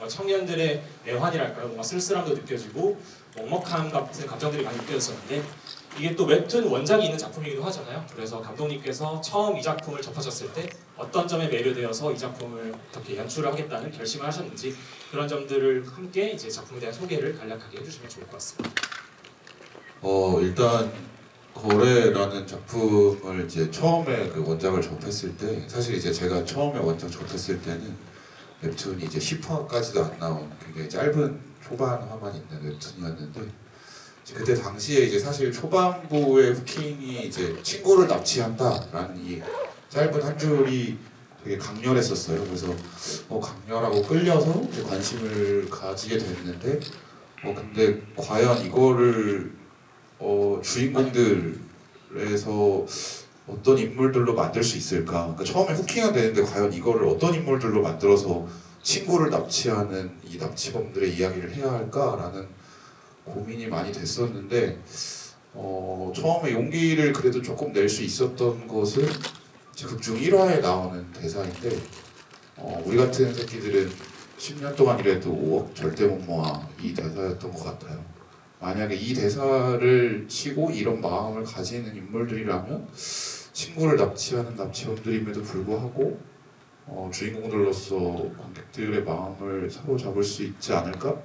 청년들의 애환이랄까요? 뭔가 쓸쓸함도 느껴지고 먹먹함 같은 감정들이 많이 느껴졌었는데 이게 또 웹툰 원작이 있는 작품이기도 하잖아요. 그래서 감독님께서 처음 이 작품을 접하셨을 때 어떤 점에 매료되어서 이 작품을 어떻게 연출을 하겠다는 결심을 하셨는지 그런 점들을 함께 이제 작품에 대한 소개를 간략하게 해주시면 좋을 것 같습니다. 일단 거래라는 작품을 이제 처음에 그 원작을 접했을 때 사실 이제 제가 처음에 원작 접했을 때는 웹툰이 이제 10화까지도 안 나온 굉장히 짧은 초반화만 있는 웹툰이었는데 그때 당시에 이제 사실 초반부의 후킹이 이제 친구를 납치한다라는 이 짧은 한 줄이 되게 강렬했었어요. 그래서 강렬하고 끌려서 이제 관심을 가지게 됐는데 근데 과연 이거를 주인공들에서 어떤 인물들로 만들 수 있을까? 그러니까 처음에 후킹은 되는데 과연 이거를 어떤 인물들로 만들어서 친구를 납치하는 이 납치범들의 이야기를 해야 할까라는 고민이 많이 됐었는데 처음에 용기를 그래도 조금 낼 수 있었던 것은 극중 1화에 나오는 대사인데 우리 같은 새끼들은 10년 동안 일해도 5억 절대 못 모아 이 대사였던 것 같아요. 만약에 이 대사를 치고 이런 마음을 가지는 인물들이라면 친구를 납치하는 납치범들임에도 불구하고 주인공들로서 관객들의 마음을 사로잡을 수 있지 않을까?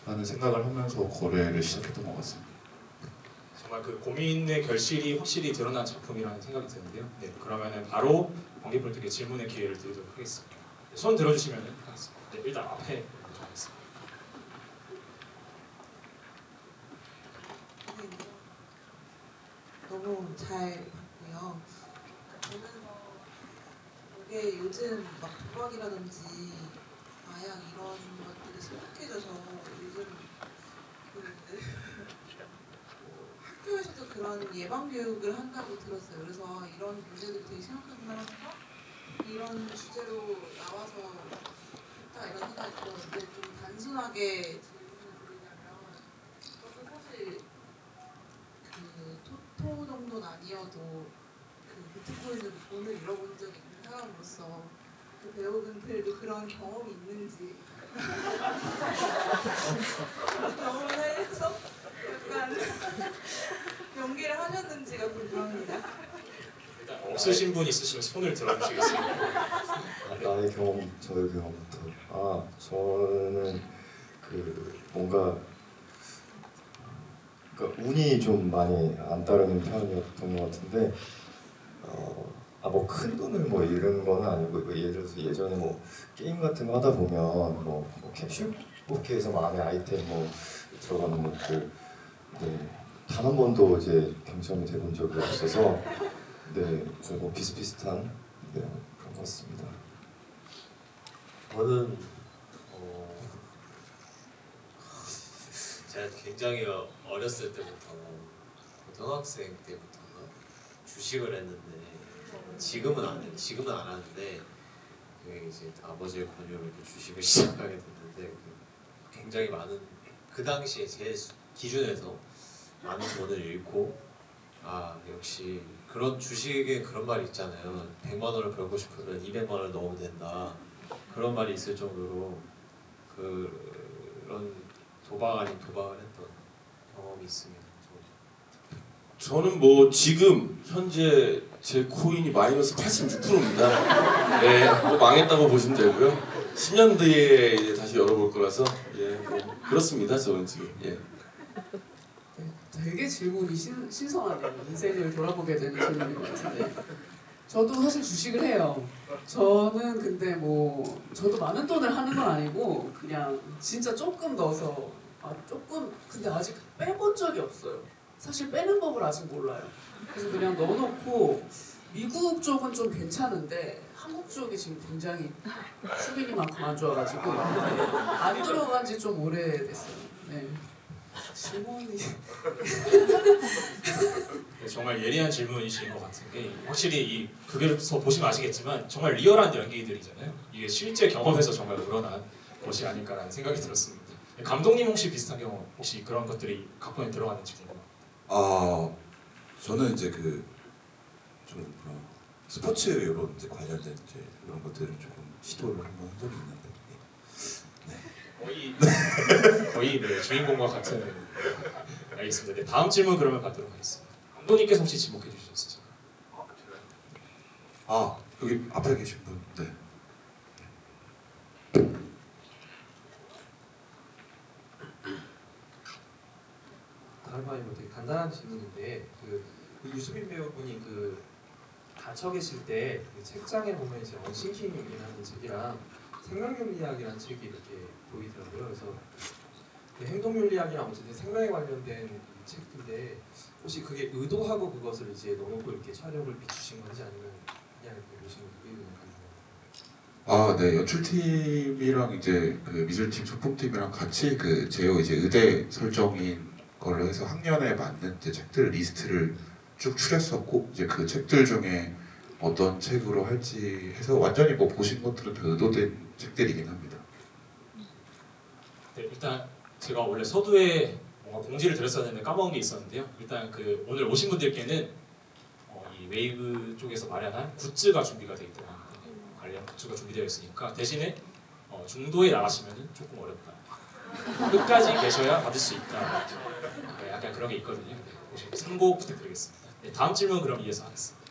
라는 생각을 하면서 거래를 시작했던 것 같습니다. 정말 그 고민의 결실이 확실히 드러난 작품이라는 생각이 드는데요. 네, 그러면은 바로 관객분들께 질문의 기회를 드리도록 하겠습니다. 네, 손 들어주시면 하겠습니다. 네, 일단 앞에 먼저 하겠습니다. 너무 잘 봤고요. 보면서 이게 요즘 막 도박이라든지 마약 이런 것들이 심각해져서 요즘 그 학교에서도 그런 예방 교육을 한다고 들었어요. 그래서 이런 문제들이 되게 심각하구나 이런 주제로 나와서 좋다 이런 생각이 들었는데 좀 단순하게 질문을 드리자면 저도 사실 그 토토 정도는 아니어도 그 비트코인을 돈을 잃어본 적이 있는 사람으로서 그 배우분들도 그런 경험이 있는지 경험을 해서 약간 연기를 하셨는지가 궁금합니다. 일단 없으신 분 있으시면 손을 들어주시겠습니다. 나의 경험, 저의 경험부터. 저는 그 뭔가 그러니까 운이 좀 많이 안 따르는 편이었던 것 같은데 뭐 큰 돈을 뭐 잃은 건 아니고 예를 들어서 예전에 뭐 게임 같은 거 하다 보면 뭐 캡슐 뽑기에서 뭐 안에 아이템 뭐 들어가는 것들 단 한 번도 이제 당첨이 돼본 적이 없어서 뭐 비슷비슷한 그런 것 같습니다. 저는 제가 굉장히 어렸을 때부터 고등학생 때부터인가 주식을 했는데 지금은 안 해요. 지금은 안 하는데 이제 아버지의 권유로 이렇게 주식을 시작하게 됐는데 굉장히 많은 그 당시에 제 기준에서 많은 돈을 잃고 역시 그런 주식에 그런 말이 있잖아요. 100만 원을 벌고 싶으면 200만 원을 넣으면 된다. 그런 말이 있을 정도로 그런 도박 아닌 도박을 했던 경험이 있습니다. 저는 뭐 지금 현재 제 코인이 마이너스 86%입니다. 네, 뭐 망했다고 보시면 되고요. 10년 뒤에 이제 다시 열어볼 거라서 뭐 그렇습니다. 저는 지금 되게 질문이 신선하네요. 인생을 돌아보게 되는 질문인 것 같은데 저도 사실 주식을 해요. 저는 근데 뭐 저도 많은 돈을 하는 건 아니고 그냥 진짜 조금 넣어서 조금 근데 아직 빼본 적이 없어요. 사실 빼는 법을 아직 몰라요. 그래서 그냥 넣어놓고 미국 쪽은 좀 괜찮은데 한국 쪽이 지금 굉장히 수빈이만큼 안 좋아가지고 안 들어간 지 좀 오래됐어요. 네. 질문이 네, 정말 예리한 질문이신 것 같은 게 확실히 이 극에서 보시면 아시겠지만 정말 리얼한 연기들이잖아요. 이게 실제 경험에서 정말 우러난 것이 아닐까라는 생각이 들었습니다. 감독님 혹시 비슷한 경험 혹시 그런 것들이 각본에 들어갔는지 궁금합니다. 저는 이제 좀 스포츠 이런 이제 관련된 이제 그런 것들을 조금 시도를 한번 한 적이 있는데 거의 네, 주인공과 같은. 알겠습니다. 네, 다음 질문 그러면 받도록 하겠습니다. 감독님께서 혹시 지목해 주셨어요? 아 여기 앞에 계신 분. 네. 다른 거 아니고 되게 간단한 질문인데 그 유수빈 배우분이 그 갇혀 계실 때 그 책장에 보면 이제 언싱킹이라는 책이랑 생명윤리학이라는 책이 이렇게 보이더라고요. 그래서 그 행동윤리학이랑 어쨌든 생명에 관련된 이 책인데 혹시 그게 의도하고 그것을 이제 넣어놓고 이렇게 촬영을 비추신 건지 아니면 그냥 이렇게 보신 그게 그냥 가능한가요? 아, 네. 연출팀이랑 이제 그 미술팀, 소품팀이랑 같이 그 제어 이제 의대 설정인 걸로 해서 학년에 맞는 이제 책들 리스트를 쭉 추렸었고 이제 그 책들 중에 어떤 책으로 할지 해서 완전히 뭐 보신 것들은 다 의도된 책들이긴 합니다. 네, 일단 제가 원래 서두에 뭔가 공지를 드렸었는데 까먹은 게 있었는데요. 일단 그 오늘 오신 분들께는 이 웨이브 쪽에서 마련한 굿즈가 준비가 되어 있더라고요. 관련 굿즈가 준비되어 있으니까 대신에 중도에 나가시면은 조금 어렵다. 끝까지 계셔야 받을 수 있다. 네, 약간 그런 게 있거든요. 네, 혹시 참고 부탁드리겠습니다. 네, 다음 질문 그럼 이어서 하겠습니다.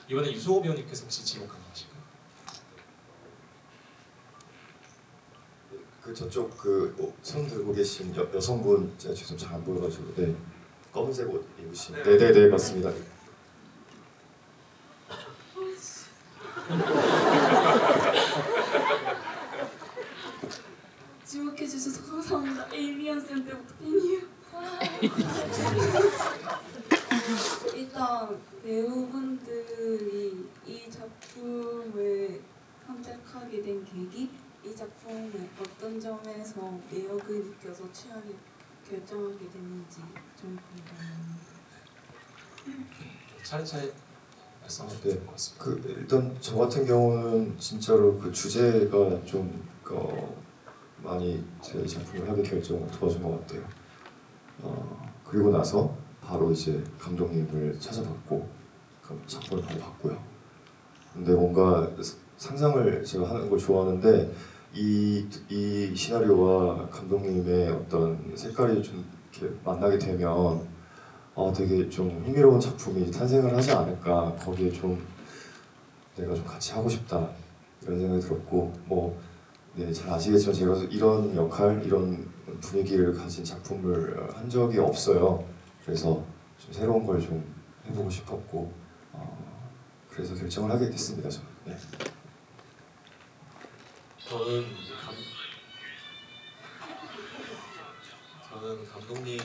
이번에 유소호 배우님께서 혹시 질문 가능하실까요? 그 저쪽 그손 들고 계신 여성분 제가 지금 잘 안 보여가지고 네 검은색 옷 입으신 네네네 맞습니다. 지목해 주셔서 감사합니다. 에이미언 쌤 때부터 팬이에요. 일단 배우분들이 이 작품을 선택하게 된 계기, 이 작품에 어떤 점에서 매력을 느껴서 취향을 결정하게 됐는지 좀 궁금합니다. 차례차례 말씀해 주시면 네. 좋을 것 같습니다. 그 일단 저 같은 경우는 진짜로 그 주제가 좀 많이 제 작품을 하게 결정을 도와준 것 같아요. 그리고 나서 바로 이제 감독님을 찾아봤고 작품을 바로 봤고요. 근데 뭔가 상상을 제가 하는 걸 좋아하는데 이 시나리오와 감독님의 어떤 색깔이 좀 이렇게 만나게 되면 되게 좀 흥미로운 작품이 탄생을 하지 않을까. 거기에 좀 내가 좀 같이 하고 싶다 이런 생각이 들었고 네, 잘 아시겠지만 제가 이런 역할, 이런 분위기를 가진 작품을 한 적이 없어요. 그래서 좀 새로운 걸 좀 해보고 싶었고 그래서 결정을 하게 됐습니다. 저는. 네. 저는 감독님의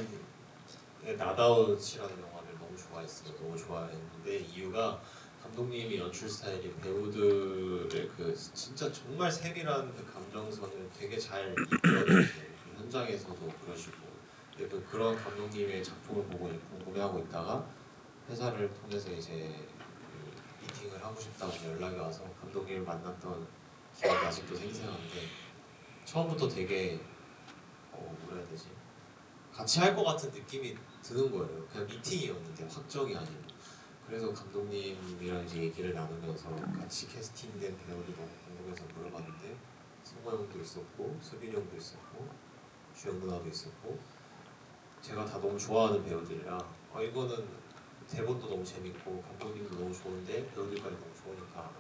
나다웃이라는 영화를 너무 좋아했어요. 너무 좋아했는데 이유가 감독님이 연출 스타일이 배우들의 그 진짜 정말 세밀한 그 감정선을 되게 잘 이끌어내요. 그 현장에서도 그러시고 근데 그런 감독님의 작품을 보고 궁금해하고 있다가 회사를 통해서 이제 그 미팅을 하고 싶다고 연락이 와서 감독님을 만났던 기억이 아직도 생생한데 처음부터 되게 뭐라 해야 되지? 같이 할 것 같은 느낌이 드는 거예요. 그냥 미팅이었는데 확정이 아니고. 그래서 감독님이랑 이제 얘기를 나누면서 같이 캐스팅된 배우들 너무 궁금해서 물어봤는데 성호 형도 있었고 수빈이 형도 있었고 주영 누나도 있었고 제가 다 너무 좋아하는 배우들이라 이거는 대본도 너무 재밌고 감독님도 너무 좋은데 배우들까지 너무 좋으니까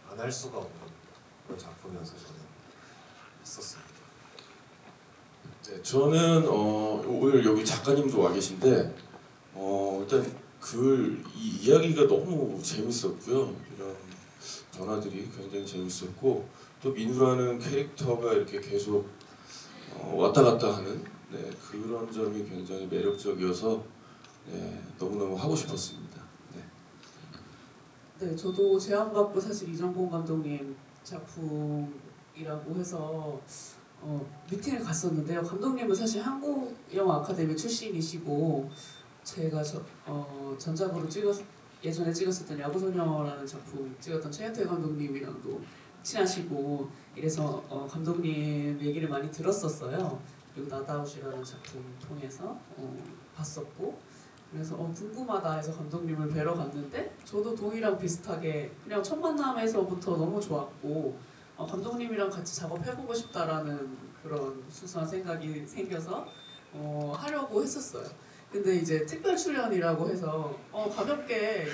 안 할 수가 없는 그런 작품이어서 저는 했었습니다. 네, 저는 오늘 여기 작가님도 와 계신데 일단 이 이야기가 너무 재밌었고요. 이런 변화들이 굉장히 재밌었고 또 민우라는 캐릭터가 이렇게 계속 왔다 갔다 하는 그런 점이 굉장히 매력적이어서 너무너무 하고 싶었습니다. 네, 저도 제안받고 사실 이정곤 감독님 작품이라고 해서 미팅을 갔었는데요. 감독님은 사실 한국영화 아카데미 출신이시고 제가 전작으로 예전에 찍었었던 야구소녀라는 작품 찍었던 최현태 감독님이랑도 친하시고 이래서 감독님 얘기를 많이 들었었어요. 그리고 나다웃이라는 작품 통해서 봤었고 그래서 궁금하다 해서 감독님을 뵈러 갔는데 저도 동이랑 비슷하게 그냥 첫 만남에서부터 너무 좋았고 감독님이랑 같이 작업해보고 싶다라는 그런 순수한 생각이 생겨서 하려고 했었어요. 근데 이제 특별 출연이라고 해서 가볍게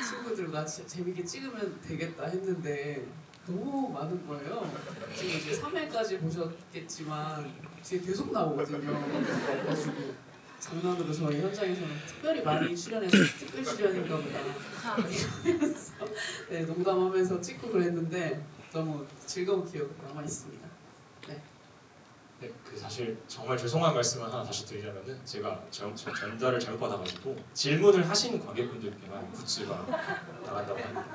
친구들과 재밌게 찍으면 되겠다 했는데 너무 많은 거예요. 지금 이제 3회까지 보셨겠지만 뒤에 계속 나오거든요. 그래가지고 장난으로 저희 현장에서는 특별히 많이 출연해서 특별 출연인가 보다 이러면서 네, 농담하면서 찍고 그랬는데 너무 즐거운 기억으로 남아 있습니다. 네, 그 사실 정말 죄송한 말씀을 하나 다시 드리자면은 제가 전달을 잘못 받아가지고 질문을 하신 관객분들께만 굿즈가 나간다고 합니다.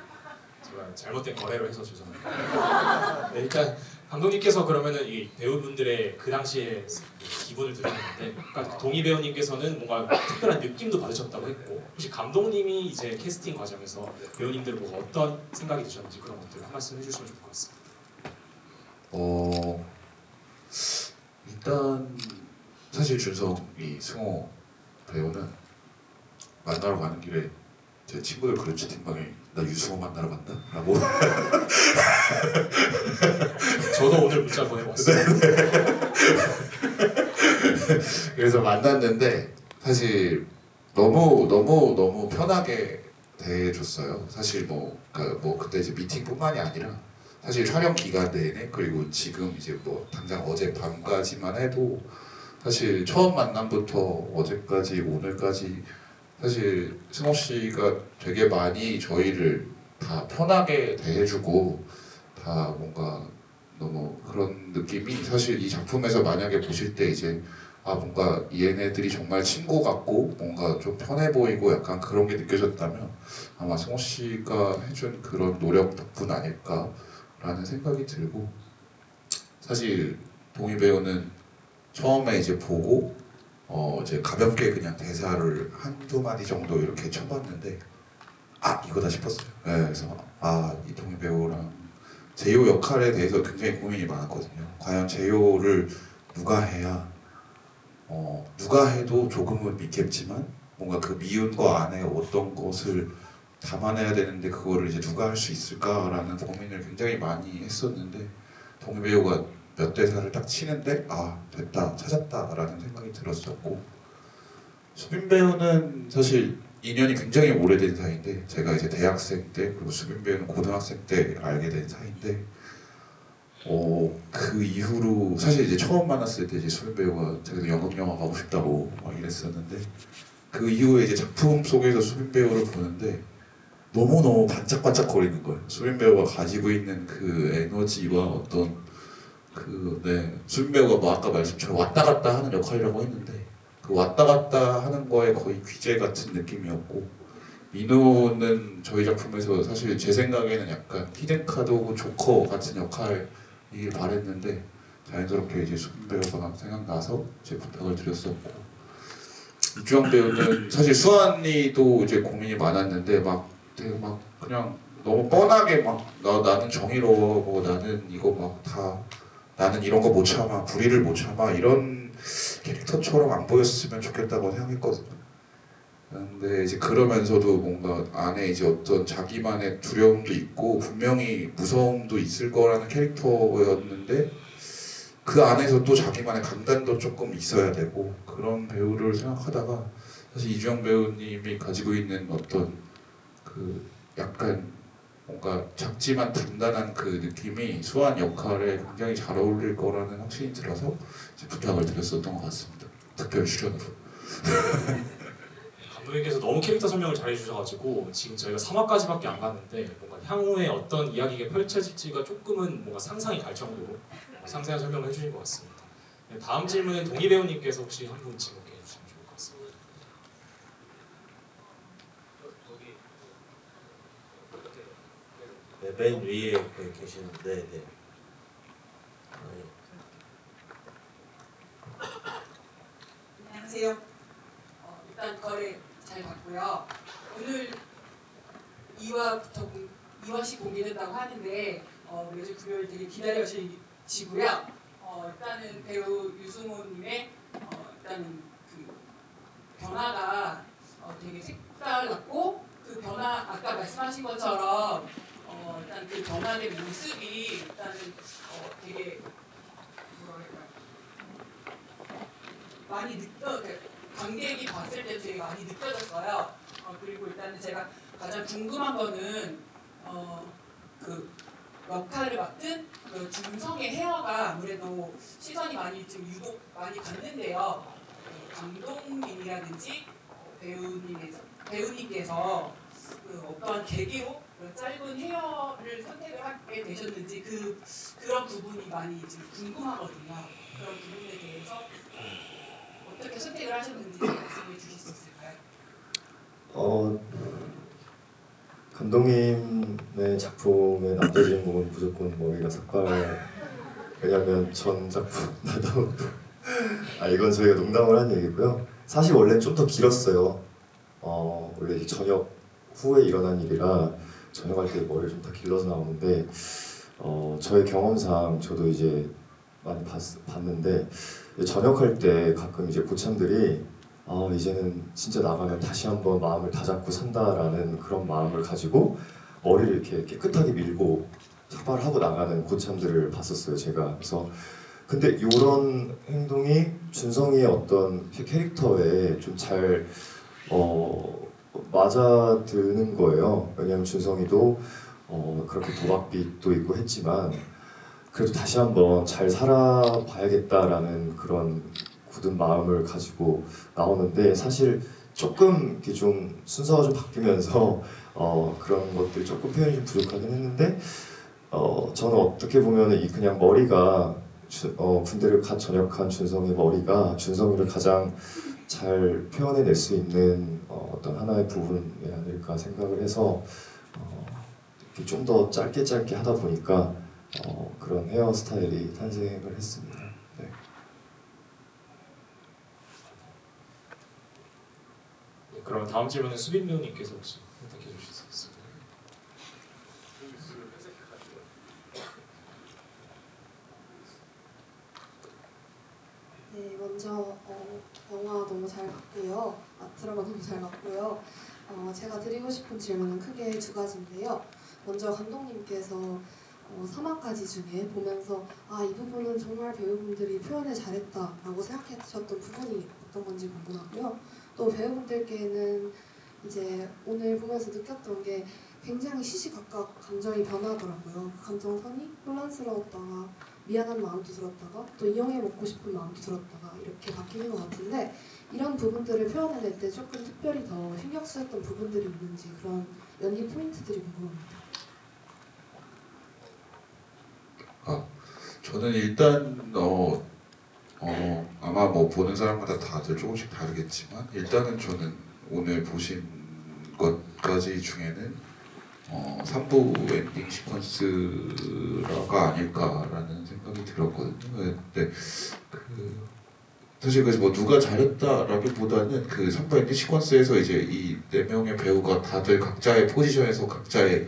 제가 잘못된 거래를 해서 죄송합니다. 네, 일단 감독님께서 그러면은 이 배우분들의 그 당시에 기분을 들었는데, 그러니까 동희 배우님께서는 뭔가 특별한 느낌도 받으셨다고 했고, 혹시 감독님이 이제 캐스팅 과정에서 배우님들 보고 어떤 생각이 드셨는지 그런 것들 한 말씀 해주시면 좋을 것 같습니다. 일단 사실 준성이 승호 배우는 만나러 가는 길에 제 친구들 그룹 채팅방에 나 유승호 만나러 간다? 라고 저도 오늘 문자 보내고 왔어요. 그래서 만났는데 사실 너무 편하게 대해줬어요. 사실 그때 이제 미팅뿐만이 아니라 사실 촬영 기간 내내, 그리고 지금 이제 당장 어제 밤까지만 해도 사실 처음 만남부터 어제까지 오늘까지 사실 승호 씨가 되게 많이 저희를 다 편하게 대해주고, 다 뭔가 너무 그런 느낌이, 사실 이 작품에서 만약에 보실 때 이제 뭔가 얘네들이 정말 친구 같고 뭔가 좀 편해 보이고 약간 그런 게 느껴졌다면 아마 승호 씨가 해준 그런 노력 덕분 아닐까라는 생각이 들고, 사실 동희 배우는 처음에 이제 보고 이제 가볍게 그냥 대사를 한두 마디 정도 이렇게 쳐봤는데 이거다 싶었어요. 네, 그래서 이 동희 배우랑 제이호 역할에 대해서 굉장히 고민이 많았거든요. 과연 제이호를 누가 해야 누가 해도 조금은 믿겠지만 뭔가 그 미운거 안에 어떤 것을 담아내야 되는데 그거를 이제 누가 할 수 있을까라는 고민을 굉장히 많이 했었는데, 동희 배우가 몇 대사를 딱 치는데 됐다, 찾았다라는 생각이 들었었고, 수빈 배우는 사실 인연이 굉장히 오래된 사이인데, 제가 이제 대학생 때, 그리고 수빈 배우는 고등학생 때 알게 된 사이인데, 그 이후로 사실 이제 처음 만났을 때 이제 수빈 배우가 자기도 연극 영화 가고 싶다고 막 이랬었는데, 그 이후에 이제 작품 속에서 수빈 배우를 보는데 너무너무 반짝반짝거리는 거예요. 수빈 배우가 가지고 있는 그 에너지와 어떤 수빈 배우가 아까 말씀처럼 왔다 갔다 하는 역할이라고 했는데, 그 왔다 갔다 하는 거에 거의 귀재 같은 느낌이었고, 민호는 저희 작품에서 사실 제 생각에는 약간 히든카드 조커 같은 역할이길 바랬는데, 자연스럽게 이제 수빈 배우가 생각나서 제 부탁을 드렸었고, 이주영 배우는 사실 수환이도 이제 고민이 많았는데 되게 그냥 너무 뻔하게 나는 정의로워, 나는 이거 나는 이런 거 못 참아, 불의를 못 참아, 이런 캐릭터처럼 안 보였으면 좋겠다고 생각했거든요. 근데 이제 그러면서도 뭔가 안에 이제 어떤 자기만의 두려움도 있고 분명히 무서움도 있을 거라는 캐릭터였는데, 그 안에서 또 자기만의 강단도 조금 있어야 되고, 그런 배우를 생각하다가 사실 이주영 배우님이 가지고 있는 어떤 그 약간 뭔가 작지만 단단한 그 느낌이 수환 역할에 굉장히 잘 어울릴 거라는 확신이 들어서 이제 부탁을 드렸었던 것 같습니다. 특별 출연으로. 감독님께서 너무 캐릭터 설명을 잘 해주셔가지고 지금 저희가 3화까지밖에 안 갔는데 뭔가 향후에 어떤 이야기가 펼쳐질지가 조금은 뭔가 상상이 갈 정도로 상세한 설명을 해주신 것 같습니다. 네, 다음 질문은 동희 배우님께서 혹시 한 분 지목해 주시면 좋을 것 같습니다. 네, 맨 위에 계시는데, 네. 안녕하세요. 일단 거래 잘 봤고요. 오늘 2화씩 공개된다고 하는데 매주 금요일 되게 기다려지고요. 일단은 배우 유승호님의 일단은 그 변화가 되게 색달랐고, 그 변화 아까 말씀하신 것처럼 일단 그 변화된 모습이 일단은 되게 많이 관객이 봤을 때 되게 많이 느껴졌어요. 그리고 일단은 제가 가장 궁금한 거는 그 역할을 맡은 그 준성의 헤어가 아무래도 시선이 많이 지금 유독 많이 갔는데요. 그 감독님이라든지 배우님께서 그 어떠한 계기로 그런 짧은 헤어를 선택을 하게 되셨는지 그런 부분이 많이 지금 궁금하거든요. 그런 부분에 대해서 어떻게 선택을 하셨는지 말씀해 주실 수 있을까요? 감독님의 작품의 남자 주인공은 무조건 머리가 색깔. 왜냐면 전 작품 나도 이건 저희가 농담을 한 얘기고요. 사실 원래는 좀 더 길었어요. 원래 이제 저녁 후에 일어난 일이라 저녁할 때 머리를 좀 더 길러서 나오는데 저의 경험상 저도 이제 많이 봤는데 저녁할 때 가끔 이제 고참들이 이제는 진짜 나가면 다시 한번 마음을 다잡고 산다라는 그런 마음을 가지고 머리를 이렇게 깨끗하게 밀고 삭발하고 나가는 고참들을 봤었어요, 제가. 그래서 근데 이런 행동이 준성이의 어떤 캐릭터에 좀 잘 맞아드는 거예요. 왜냐하면 준성이도 그렇게 도박빚도 있고 했지만 그래도 다시 한번 잘 살아봐야겠다라는 그런 굳은 마음을 가지고 나오는데 사실 조금 이렇게 좀 순서가 좀 바뀌면서 그런 것들이 조금 표현이 좀 부족하긴 했는데 저는 어떻게 보면 이 그냥 머리가 군대를 갓 전역한 준성의 머리가 준성이를 가장 잘 표현해낼 수 있는 어떤 하나의 부분이 아닐까 생각을 해서 좀 더 짧게 하다 보니까 그런 헤어 스타일이 탄생을 했습니다. 네. 네, 그럼 다음 질문은 수빈 배우님께서 혹시 선택해 주실 수 있을까요? 네, 먼저 영화 너무 잘 봤고요. 드라마 너무 잘 봤고요. 제가 드리고 싶은 질문은 크게 두 가지인데요. 먼저 감독님께서 3화까지 중에 보면서 이 부분은 정말 배우분들이 표현을 잘했다라고 생각하셨던 부분이 어떤 건지 궁금하고요. 또 배우분들께는 이제 오늘 보면서 느꼈던 게 굉장히 시시각각 감정이 변하더라고요. 그 감정선이 혼란스러웠다가 미안한 마음도 들었다가 또 이용해 먹고 싶은 마음도 들었다가 이렇게 바뀌는 것 같은데 이런 부분들을 표현해낼 때 조금 특별히 더 신경 쓰였던 부분들이 있는지 그런 연기 포인트들이 궁금합니다. 저는 일단 아마 뭐 보는 사람마다 다들 조금씩 다르겠지만 일단은 저는 오늘 보신 것까지 중에는 3부 엔딩 시퀀스가 아닐까라는 생각이 들었거든요. 근데 사실 그래서 뭐 누가 잘했다라기보다는 그 3부 엔딩 시퀀스에서 이제 이 4명의 배우가 다들 각자의 포지션에서 각자의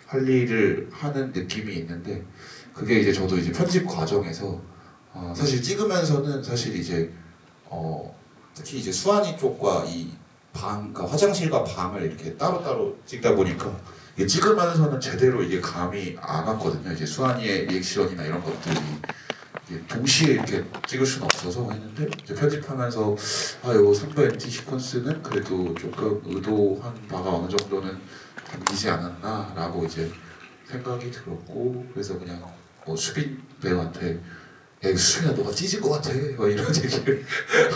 할 일을 하는 느낌이 있는데 그게 이제 저도 이제 편집 과정에서 사실 찍으면서는 사실 이제 특히 이제 수환이 쪽과 이 방, 그러니까 화장실과 방을 이렇게 따로따로 찍다 보니까 이게 찍으면서는 제대로 이게 감이 안 왔거든요. 이제 수환이의 리액션이나 이런 것들이 이게 동시에 이렇게 찍을 수는 없어서 했는데 이제 편집하면서 이거 3부 엔딩 시퀀스는 그래도 조금 의도한 바가 어느 정도는 담기지 않았나라고 이제 생각이 들었고 그래서 그냥 수빈 배우한테 야 수빈아 너가 찢을 것 같아 뭐 이런 얘기를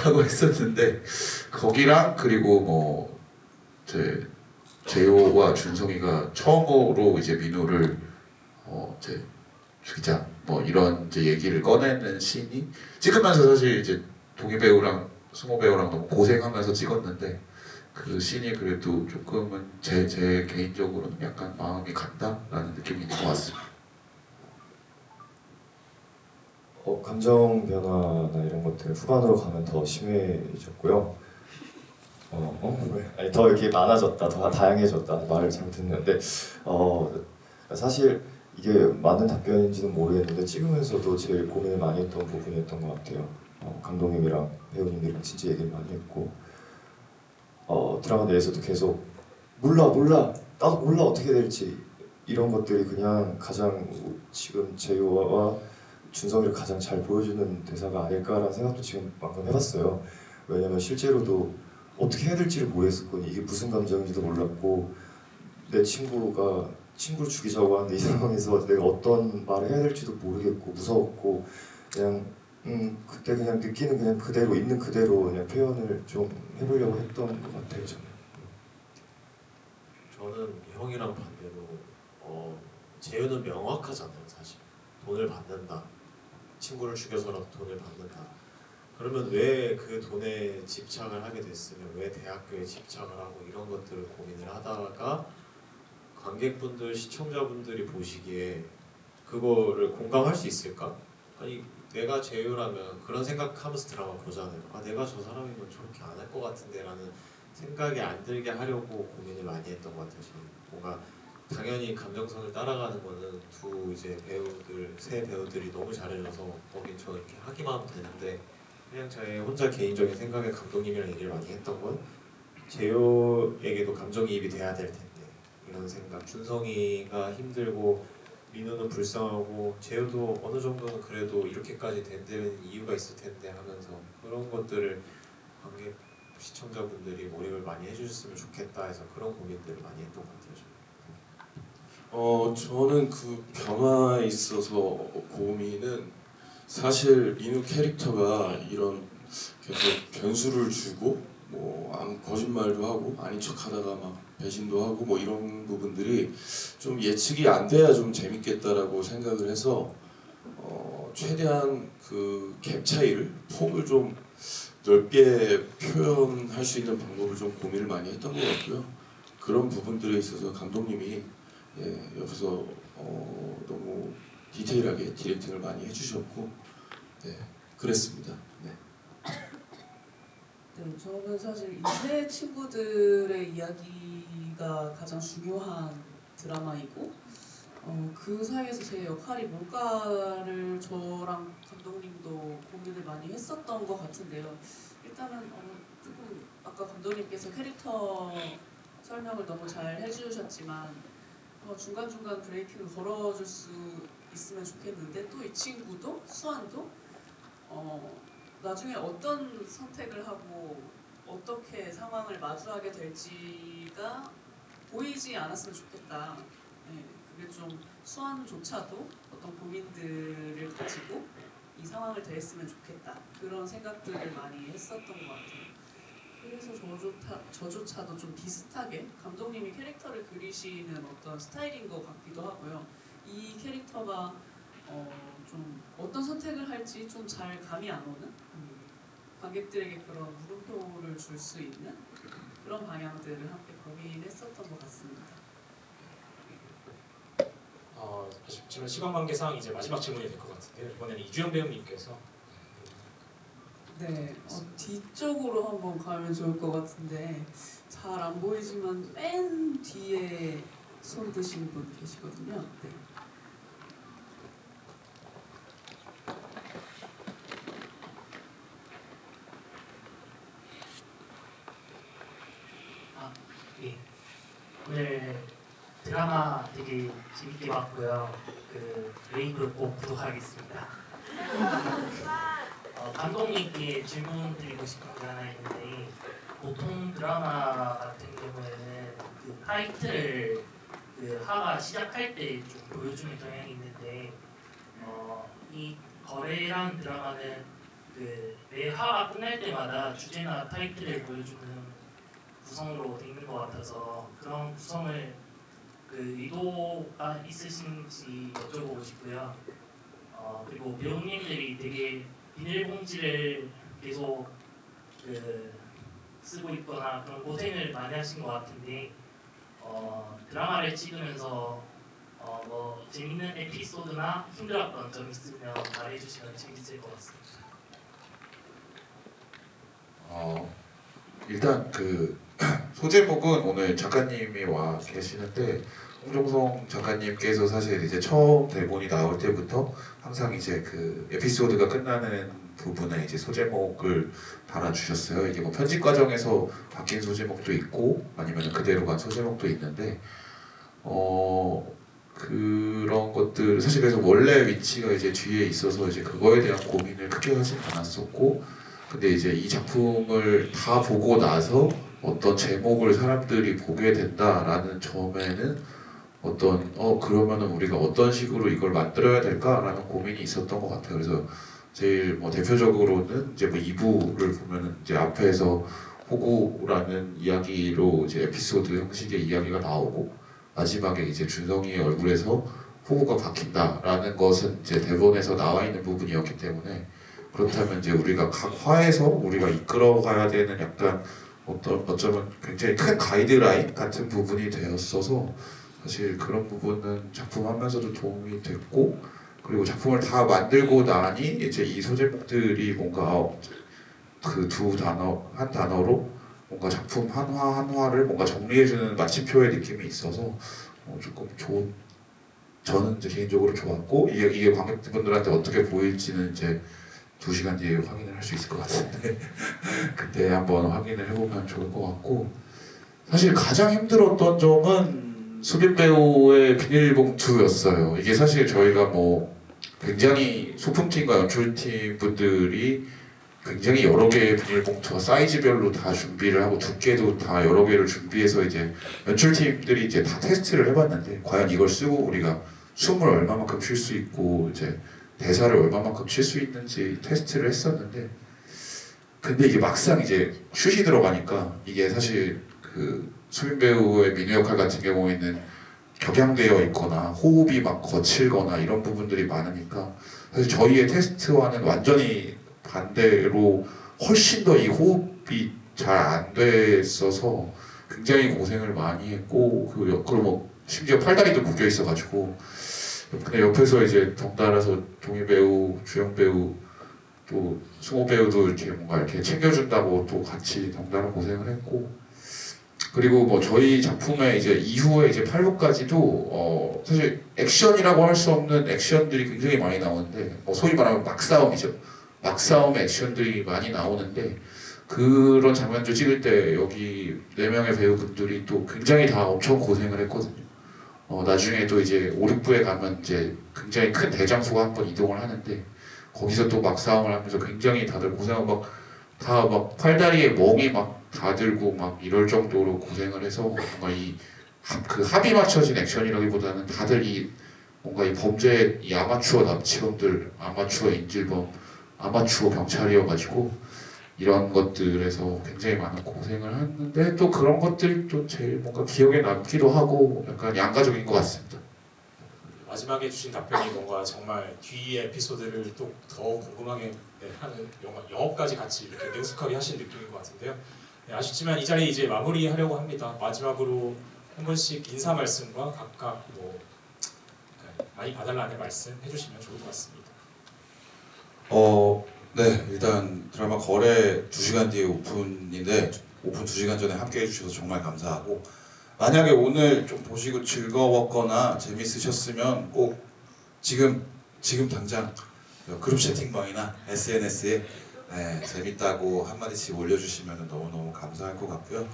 하고 있었는데 거기랑 그리고 재호와 준성이가 처음으로 이제 민호를 이제 죽이자 뭐 이런 이제 얘기를 꺼내는 씬이 찍으면서 사실 이제 동희 배우랑 승호 배우랑 너무 고생하면서 찍었는데 그 씬이 그래도 조금은 제 개인적으로는 약간 마음이 간다라는 느낌이 있는 것 같습니다. 감정 변화나 이런 것들 후반으로 가면 더 심해졌고요. 아니, 더 이렇게 많아졌다, 더 다양해졌다 말을 잘못했는데 사실 이게 맞는 답변인지는 모르겠는데 찍으면서도 제일 고민을 많이 했던 부분이었던 것 같아요. 감독님이랑 배우님들이랑 진짜 얘기를 많이 했고 드라마 내에서도 계속 몰라 나도 몰라 어떻게 될지 이런 것들이 그냥 가장 지금 재호와 준성이를 가장 잘 보여주는 대사가 아닐까라는 생각도 지금 방금 해봤어요. 왜냐면 실제로도 어떻게 해야 될지를 모르겠었거든요. 이게 무슨 감정인지도 몰랐고 내 친구가 친구를 죽이자고 하는데 이 상황에서 내가 어떤 말을 해야 될지도 모르겠고 무서웠고 그냥 그때 그냥 느끼는 그냥 그대로 있는 그대로 그냥 표현을 좀 해보려고 했던 것 같아요. 저는 형이랑 반대로 재유는 명확하잖아요. 사실 돈을 받는다, 친구를 죽여서라도 돈을 받는다. 그러면 왜 그 돈에 집착을 하게 됐으면 왜 대학교에 집착을 하고 이런 것들을 고민을 하다가 관객분들, 시청자분들이 보시기에 그거를 공감할 수 있을까? 아니 내가 재유라면 그런 생각하면서 드라마 보잖아요. 아 내가 저 사람이면 저렇게 안 할 것 같은데 라는 생각이 안 들게 하려고 고민을 많이 했던 것 같아요. 저는 뭔가 당연히 감정선을 따라가는 거는 두 이제 세 배우들이 너무 잘해줘서 거긴 저렇게 하기만 하면 되는데 그냥 제 혼자 개인적인 생각에 감독님이랑 얘기를 많이 했던 건 재효에게도 감정이입이 돼야 될 텐데 이런 생각. 준성이가 힘들고 민우는 불쌍하고 재효도 어느 정도는 그래도 이렇게까지 된 데는 이유가 있을 텐데 하면서 그런 것들을 관객 시청자분들이 몰입을 많이 해주셨으면 좋겠다 해서 그런 고민들을 많이 했던 것 같아요. 저는 그 변화에 있어서 고민은 사실 민우 캐릭터가 이런 계속 변수를 주고 거짓말도 하고 아닌 척하다가 막 배신도 하고 뭐 이런 부분들이 좀 예측이 안 돼야 좀 재밌겠다라고 생각을 해서 최대한 그 갭 차이를 폭을 좀 넓게 표현할 수 있는 방법을 좀 고민을 많이 했던 것 같고요. 그런 부분들에 있어서 감독님이 옆에서 너무 디테일하게 디렉팅을 많이 해주셨고 그랬습니다. 네. 네, 저는 사실 이 세 친구들의 이야기가 가장 중요한 드라마이고 그 사이에서 제 역할이 뭘까를 저랑 감독님도 고민을 많이 했었던 것 같은데요. 일단은 조금 아까 감독님께서 캐릭터 설명을 너무 잘 해주셨지만 중간중간 브레이크를 걸어줄 수 있으면 좋겠는데 또 이 친구도 수환도 나중에 어떤 선택을 하고 어떻게 상황을 마주하게 될지가 보이지 않았으면 좋겠다. 네, 그게 좀 수환조차도 어떤 고민들을 가지고 이 상황을 대했으면 좋겠다. 그런 생각들을 많이 했었던 것 같아요. 그래서 저조차도 좀 비슷하게 감독님이 캐릭터를 그리시는 어떤 스타일인 것 같기도 하고요. 이 캐릭터가 좀 어떤 선택을 할지 좀 잘 감이 안 오는 관객들에게 그런 물음표를 줄 수 있는 그런 방향들을 함께 고민했었던 것 같습니다. 아쉽지만 시간 관계상 이제 마지막 질문이 될 것 같은데요. 이번에는 이주영 배우님께서 네, 뒤쪽으로 한번 가면 좋을 것 같은데 잘 안 보이지만 맨 뒤에 손 드신 분 계시거든요. 네. 예. 오늘 드라마 되게 재밌게 봤고요. 그 웨이브 꼭 구독하겠습니다. 감독님께 질문 드리고 싶은 게 하나 있는데 보통 드라마 같은 경우에는 그 타이틀을 그 하가 시작할 때 좀 보여주는 경향이 있는데 이 거래라는 드라마는 그 매 화가 끝날 때마다 주제나 타이틀을 보여주는 구성으로 되어 있는 것 같아서 그런 구성을 그 의도가 있으신지 여쭤보고 싶고요. 그리고 배우님들이 되게 비닐봉지를 계속 그 쓰고 있거나 그런 고생을 많이 하신 것 같은데 드라마를 찍으면서 뭐 재밌는 에피소드나 힘들었던 점 있으면 말해주시면 재밌을 것 같습니다. 일단 그 소제목은 오늘 작가님이 와 계시는데 홍종성 작가님께서 사실 이제 처음 대본이 나올 때부터 항상 이제 그 에피소드가 끝나는 부분에 이제 소제목을 달아주셨어요. 이게 뭐 편집 과정에서 바뀐 소제목도 있고 아니면 그대로 간 소제목도 있는데 그런 것들 사실 그래서 원래 위치가 이제 뒤에 있어서 이제 그거에 대한 고민을 크게 하진 않았었고 근데 이제 이 작품을 다 보고 나서 어떤 제목을 사람들이 보게 된다라는 점에는 어떤 그러면은 우리가 어떤 식으로 이걸 만들어야 될까라는 고민이 있었던 것 같아요. 그래서 제일 뭐 대표적으로는 이제 뭐 2부를 보면은 이제 앞에서 호구라는 이야기로 이제 에피소드 형식의 이야기가 나오고 마지막에 이제 준성이의 얼굴에서 호구가 박힌다라는 것은 이제 대본에서 나와 있는 부분이었기 때문에 그렇다면 이제 우리가 각 화에서 우리가 이끌어가야 되는 약간 어쩌면 굉장히 큰 가이드라인 같은 부분이 되었어서 사실 그런 부분은 작품하면서도 도움이 됐고 그리고 작품을 다 만들고 나니 이제 이 소제목들이 뭔가 그 한 단어로 뭔가 작품 한화 한화를 뭔가 정리해주는 마침표의 느낌이 있어서 조금 좋은 저는 이제 개인적으로 좋았고 이게 관객분들한테 어떻게 보일지는 이제 2시간 뒤에 확인을 할 수 있을 것 같은데 그때 한번 확인을 해보면 좋을 것 같고 사실 가장 힘들었던 점은 수빈 배우의 비닐봉투였어요. 이게 사실 저희가 뭐 굉장히 소품팀과 연출팀 분들이 굉장히 여러 개의 비닐봉투와 사이즈별로 다 준비를 하고 두께도 다 여러 개를 준비해서 이제 연출팀들이 이제 다 테스트를 해봤는데 과연 이걸 쓰고 우리가 숨을 얼마만큼 쉴 수 있고 이제 대사를 얼마만큼 칠 수 있는지 테스트를 했었는데 근데 이게 막상 이제 슛이 들어가니까 이게 사실 그 수빈 배우의 민우 역할 같은 경우에는 격양되어 있거나 호흡이 막 거칠거나 이런 부분들이 많으니까 사실 저희의 테스트와는 완전히 반대로 훨씬 더 이 호흡이 잘 안 됐어서 굉장히 고생을 많이 했고 그리고 뭐 심지어 팔다리도 묶여 있어가지고 근데 옆에서 이제 덩달아서 동희 배우, 주영 배우 또 승호 배우도 이렇게 뭔가 이렇게 챙겨준다고 또 같이 덩달아 고생을 했고 그리고 뭐 저희 작품의 이제 이후에 이제 8부까지도 사실 액션이라고 할 수 없는 액션들이 굉장히 많이 나오는데 뭐 소위 말하면 막싸움이죠. 막싸움 액션들이 많이 나오는데 그런 장면들 찍을 때 여기 4명의 배우분들이 또 굉장히 다 엄청 고생을 했거든요. 나중에 또 이제 5, 6부에 가면 이제 굉장히 큰 대장소가 한번 이동을 하는데 거기서 또 막싸움을 하면서 굉장히 다들 고생하고 막 팔다리에 멍이 막 다 들고 막 이럴 정도로 고생을 해서 뭔가 그 합이 맞춰진 액션이라기보다는 다들 뭔가 이 범죄의 이 아마추어 납치범들, 아마추어 인질범, 아마추어 경찰이어가지고 이런 것들에서 굉장히 많은 고생을 했는데 또 그런 것들이 또 제일 뭔가 기억에 남기도 하고 약간 양가적인 것 같습니다. 마지막에 주신 답변이 뭔가 정말 뒤 에피소드를 또 더 궁금하게 하는 영업까지 같이 이렇게 능숙하게 하신 느낌인 것 같은데요. 네, 아쉽지만 이 자리 이제 마무리하려고 합니다. 마지막으로 한 분씩 인사 말씀과 각각 뭐 많이 봐달라는 말씀 해주시면 좋을 것 같습니다. 네, 일단 드라마 거래 2시간 뒤에 오픈인데 오픈 2시간 전에 함께 해주셔서 정말 감사하고 만약에 오늘 좀 보시고 즐거웠거나 재밌으셨으면 꼭 지금 당장 그룹 채팅방이나 SNS에 재밌다고 한마디씩 올려주시면 너무너무 감사할 것 같고요.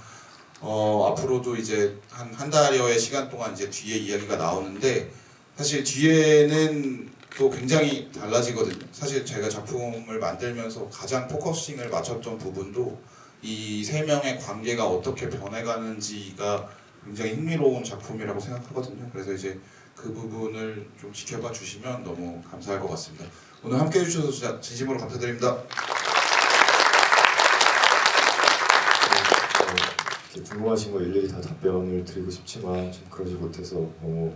앞으로도 이제 한 달여의 시간 동안 이제 뒤에 이야기가 나오는데 사실 뒤에는 또 굉장히 달라지거든요. 사실 제가 작품을 만들면서 가장 포커싱을 맞췄던 부분도 이 3명의 관계가 어떻게 변해가는지가 굉장히 흥미로운 작품이라고 생각하거든요. 그래서 이제 그 부분을 좀 지켜봐 주시면 너무 감사할 것 같습니다. 오늘 함께 해주셔서 진짜 진심으로 감사드립니다. 궁금하신 거 일일이 다 답변을 드리고 싶지만 좀 그러지 못해서 너무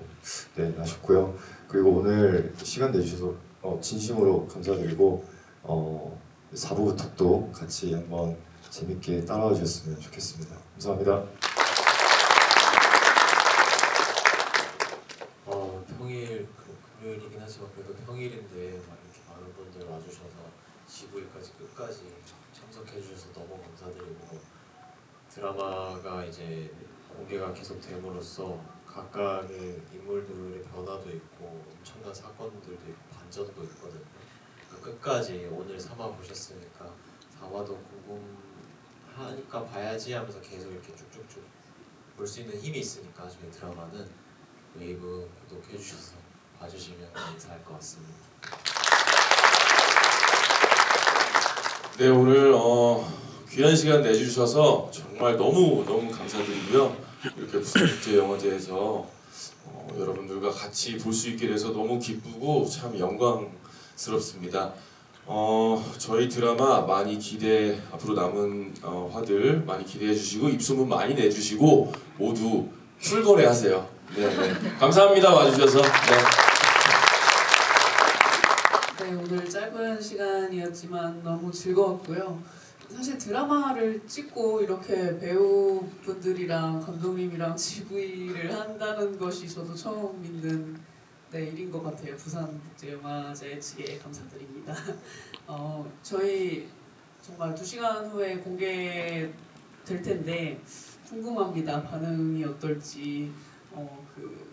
아쉽고요. 그리고 오늘 시간 내주셔서 진심으로 감사드리고 4부부터 또 같이 한번 재밌게 따라와 주셨으면 좋겠습니다. 감사합니다. 평일 금요일이긴 하지만 그래도 평일인데 막 이렇게 많은 분들 와주셔서 GV까지 끝까지 참석해 주셔서 너무 감사드리고 드라마가 이제 공개가 계속 됨으로써 각각의 인물들의 변화도 있고 엄청난 사건들도 있고 반전도 있거든요. 그러니까 끝까지 오늘 3화 보셨으니까 4화도 궁금하니까 봐야지 하면서 계속 이렇게 쭉쭉쭉 볼 수 있는 힘이 있으니까 저희 드라마는 웨이브 구독해 주셔서 봐주시면 감사할 것 같습니다. 네, 오늘 귀한 시간 내주셔서 정말 너무 감사드리고요. 이렇게 부산국제영화제에서 여러분들과 같이 볼 수 있게 돼서 너무 기쁘고 참 영광스럽습니다. 저희 드라마 많이 앞으로 남은 화들 많이 기대해 주시고 입소문 많이 내주시고 모두 출거래 하세요. 네. 감사합니다. 와주셔서. 네, 오늘 짧은 시간이었지만 너무 즐거웠고요. 사실 드라마를 찍고 이렇게 배우분들이랑 감독님이랑 GV를 한다는 것이 저도 처음 있는 일인 것 같아요. 부산국제영화제 측에 감사드립니다. 저희 정말 2시간 후에 공개될 텐데 궁금합니다. 반응이 어떨지.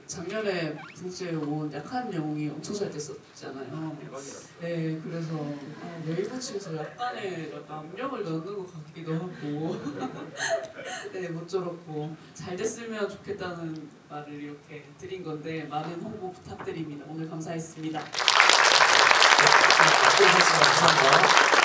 작년에 북제에 온 약한 영웅이 엄청 잘 됐었잖아요. 네, 그래서 네이버 측에서 약간의 압력을 넣는 것 같기도 하고 네, 모쪼록 잘 됐으면 좋겠다는 말을 이렇게 드린 건데 많은 홍보 부탁드립니다. 오늘 감사했습니다. 감사합니다.